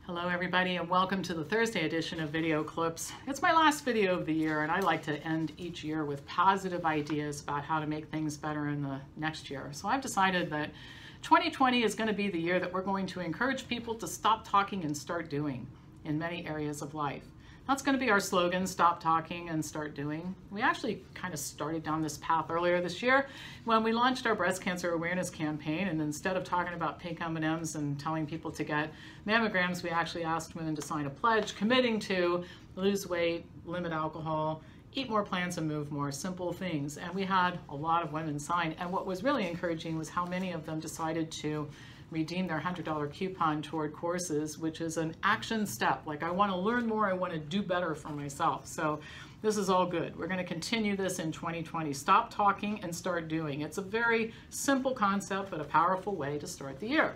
Hello everybody and welcome to the Thursday edition of Video Clips. It's my last video of the year and I like to end each year with positive ideas about how to make things better in the next year. So I've decided that 2020 is going to be the year that we're going to encourage people to stop talking and start doing in many areas of life. That's going to be our slogan, stop talking and start doing. We actually kind of started down this path earlier this year when we launched our breast cancer awareness campaign, and instead of talking about pink M&Ms and telling people to get mammograms, we actually asked women to sign a pledge committing to lose weight, limit alcohol, eat more plants and move more, simple things. And we had a lot of women sign, and what was really encouraging was how many of them decided to redeem their $100 coupon toward courses, which is an action step. Like, I want to learn more, I want to do better for myself. So this is all good. We're going to continue this in 2020. Stop talking and start doing. It's a very simple concept, but a powerful way to start the year.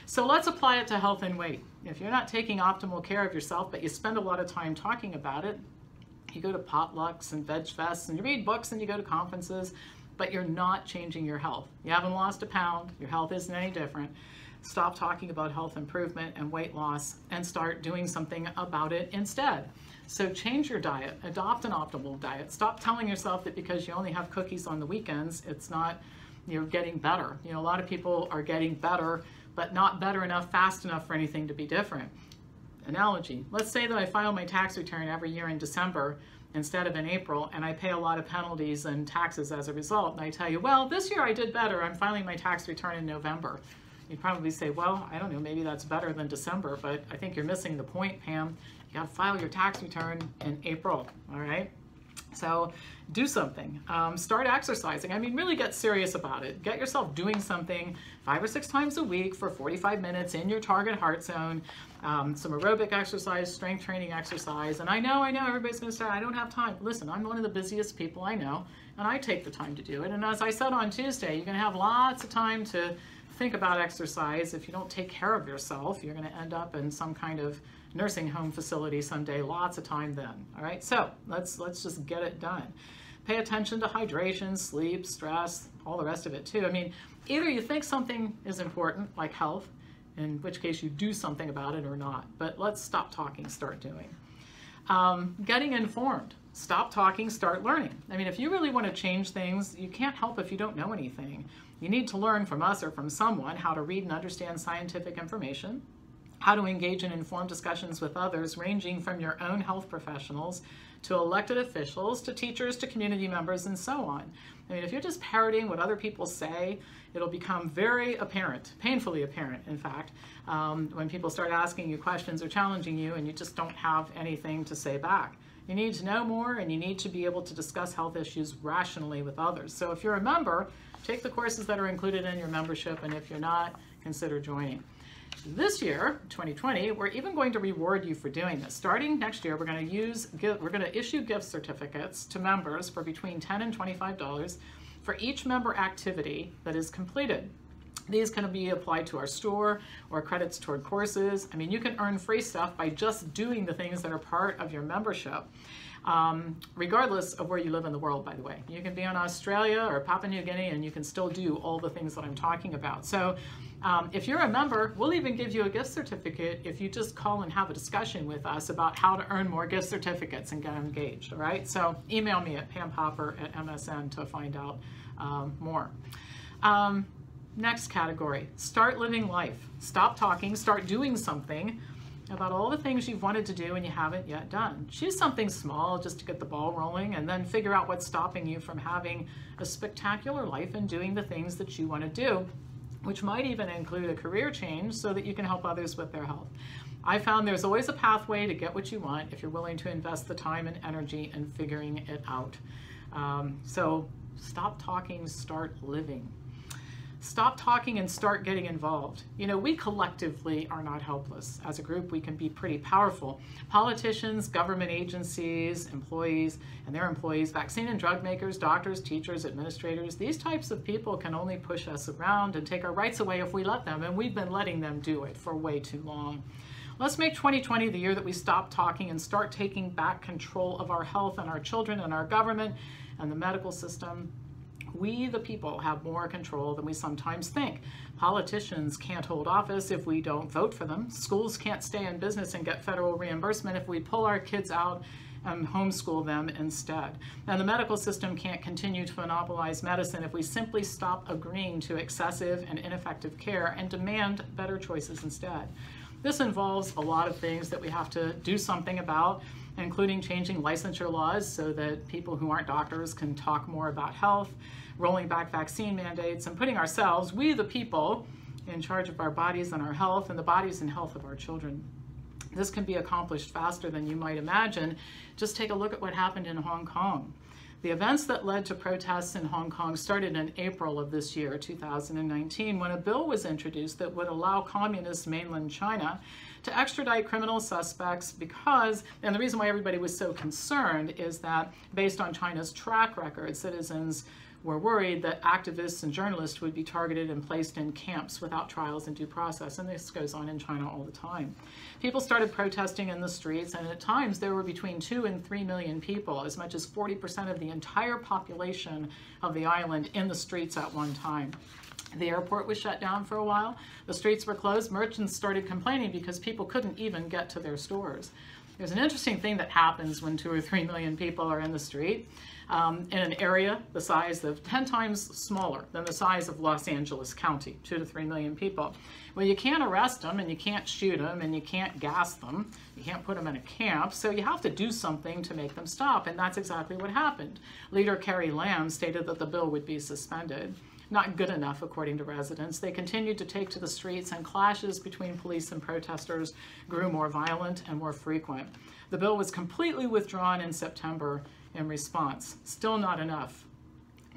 So let's apply it to health and weight. If you're not taking optimal care of yourself, but you spend a lot of time talking about it, you go to potlucks and veg fests and you read books and you go to conferences, but you're not changing your health. You haven't lost a pound, your health isn't any different. Stop talking about health improvement and weight loss and start doing something about it instead. So change your diet, adopt an optimal diet. Stop telling yourself that because you only have cookies on the weekends, it's not, you're getting better. You know, a lot of people are getting better, but not better enough, fast enough for anything to be different. Analogy, let's say that I file my tax return every year in December instead of in April, and I pay a lot of penalties and taxes as a result. And I tell you, well, this year I did better. I'm filing my tax return in November. You'd probably say, well, I don't know, maybe that's better than December, but I think you're missing the point, Pam. You got to file your tax return in April, all right? So do something. Start exercising. I mean, really get serious about it. Get yourself doing something 5 or 6 times a week for 45 minutes in your target heart zone. Some aerobic exercise, strength training exercise. And I know everybody's going to say, I don't have time. Listen, I'm one of the busiest people I know, and I take the time to do it. And as I said on Tuesday, you're going to have lots of time to think about exercise. If you don't take care of yourself, you're going to end up in some kind of nursing home facility someday. Lots of time then. All right, so let's just get it done. Pay attention to hydration, sleep, stress, all the rest of it too. I mean, either you think something is important, like health, in which case you do something about it, or not. But let's stop talking, start doing. Getting informed. Stop talking, start learning. I mean, if you really want to change things, you can't help if you don't know anything. You need to learn from us or from someone how to read and understand scientific information, how to engage in informed discussions with others, ranging from your own health professionals to elected officials to teachers to community members and so on. I mean, if you're just parroting what other people say, it'll become very apparent, painfully apparent, in fact, when people start asking you questions or challenging you and you just don't have anything to say back. You need to know more, and you need to be able to discuss health issues rationally with others. So if you're a member, take the courses that are included in your membership, and if you're not, consider joining. This year, 2020, we're even going to reward you for doing this. Starting next year, we're going to issue gift certificates to members for between $10 and $25 for each member activity that is completed. These can be applied to our store or credits toward courses. I mean, you can earn free stuff by just doing the things that are part of your membership, regardless of where you live in the world, by the way. You can be in Australia or Papua New Guinea and you can still do all the things that I'm talking about. So if you're a member, we'll even give you a gift certificate if you just call and have a discussion with us about how to earn more gift certificates and get engaged, all right? So email me at pampopper@msn to find out more. Next category, start living life. Stop talking, start doing something about all the things you've wanted to do and you haven't yet done. Choose something small just to get the ball rolling, and then figure out what's stopping you from having a spectacular life and doing the things that you want to do, which might even include a career change so that you can help others with their health. I found there's always a pathway to get what you want if you're willing to invest the time and energy in figuring it out. So stop talking, start living. Stop talking and start getting involved. You know, we collectively are not helpless. As a group, we can be pretty powerful. Politicians, government agencies, employees and their employees, vaccine and drug makers, doctors, teachers, administrators, these types of people can only push us around and take our rights away if we let them, and we've been letting them do it for way too long. Let's make 2020 the year that we stop talking and start taking back control of our health and our children and our government and the medical system. We, the people, have more control than we sometimes think. Politicians can't hold office if we don't vote for them. Schools can't stay in business and get federal reimbursement if we pull our kids out and homeschool them instead. And the medical system can't continue to monopolize medicine if we simply stop agreeing to excessive and ineffective care and demand better choices instead. This involves a lot of things that we have to do something about, including changing licensure laws so that people who aren't doctors can talk more about health, rolling back vaccine mandates, and putting ourselves, we the people, in charge of our bodies and our health and the bodies and health of our children. This can be accomplished faster than you might imagine. Just take a look at what happened in Hong Kong. The events that led to protests in Hong Kong started in April of this year, 2019, when a bill was introduced that would allow communist mainland China to extradite criminal suspects because, and the reason why everybody was so concerned is that based on China's track record, citizens were worried that activists and journalists would be targeted and placed in camps without trials and due process, and this goes on in China all the time. People started protesting in the streets, and at times there were between 2 and 3 million people, as much as 40% of the entire population of the island in the streets at one time. The airport was shut down for a while, the streets were closed, merchants started complaining because people couldn't even get to their stores. There's an interesting thing that happens when 2 or 3 million people are in the street. In an area the size of 10 times smaller than the size of Los Angeles County, 2 to 3 million people. Well, you can't arrest them and you can't shoot them and you can't gas them. You can't put them in a camp, so you have to do something to make them stop, and that's exactly what happened. Leader Carrie Lam stated that the bill would be suspended. Not good enough, according to residents. They continued to take to the streets, and clashes between police and protesters grew more violent and more frequent. The bill was completely withdrawn in September in response. Still not enough.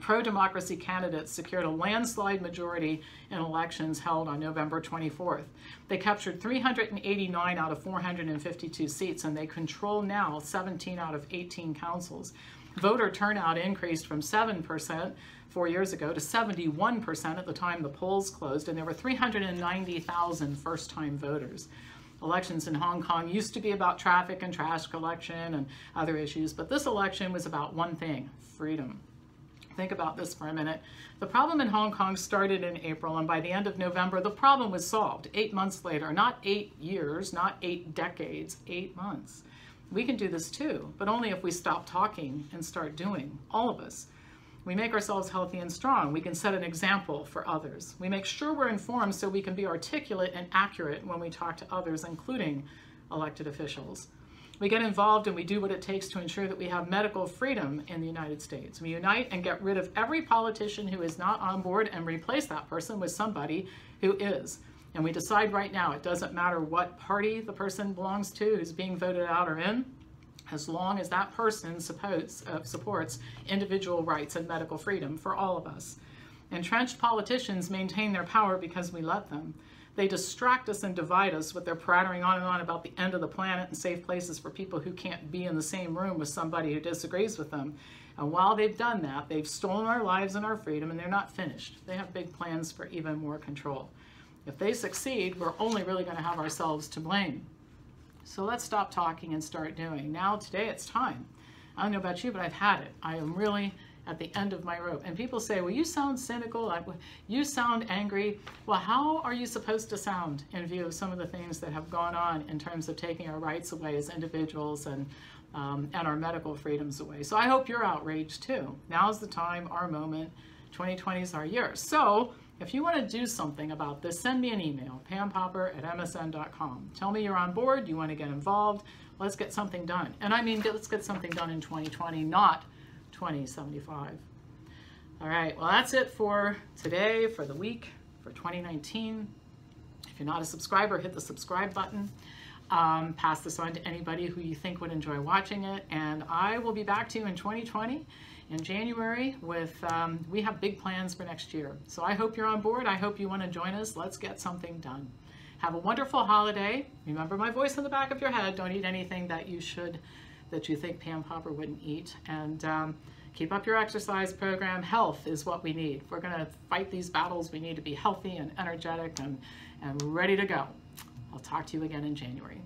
Pro-democracy candidates secured a landslide majority in elections held on November 24th. They captured 389 out of 452 seats, and they control now 17 out of 18 councils. Voter turnout increased from 7% 4 years ago to 71% at the time the polls closed, and there were 390,000 first-time voters. Elections in Hong Kong used to be about traffic and trash collection and other issues, but this election was about one thing: freedom. Think about this for a minute. The problem in Hong Kong started in April, and by the end of November, the problem was solved. 8 months later, not 8 years, not 8 decades, 8 months. We can do this too, but only if we stop talking and start doing, all of us. We make ourselves healthy and strong. We can set an example for others. We make sure we're informed so we can be articulate and accurate when we talk to others, including elected officials. We get involved and we do what it takes to ensure that we have medical freedom in the United States. We unite and get rid of every politician who is not on board and replace that person with somebody who is. And we decide right now, it doesn't matter what party the person belongs to who's being voted out or in, as long as that person supports individual rights and medical freedom for all of us. Entrenched politicians maintain their power because we let them. They distract us and divide us with their prattling on and on about the end of the planet and safe places for people who can't be in the same room with somebody who disagrees with them. And while they've done that, they've stolen our lives and our freedom, and they're not finished. They have big plans for even more control. If they succeed, we're only really going to have ourselves to blame. So let's stop talking and start doing. Now, today, it's time. I don't know about you, but I've had it. I am really at the end of my rope. And people say, well, you sound cynical, you sound angry. Well, how are you supposed to sound in view of some of the things that have gone on in terms of taking our rights away as individuals and our medical freedoms away? So I hope you're outraged too. Now's the time, our moment. 2020 is our year. So if you want to do something about this, send me an email, pampopper@msn.com. Tell me you're on board, you want to get involved. Let's get something done. And I mean, let's get something done in 2020, not 2075. All right, well, that's it for today, for the week, for 2019. If you're not a subscriber, hit the subscribe button. Pass this on to anybody who you think would enjoy watching it. And I will be back to you in 2020 in January with, we have big plans for next year. So I hope you're on board. I hope you want to join us. Let's get something done. Have a wonderful holiday. Remember my voice in the back of your head. Don't eat anything that you think Pam Popper wouldn't eat. And keep up your exercise program. Health is what we need. If we're going to fight these battles, we need to be healthy and energetic and ready to go. I'll talk to you again in January.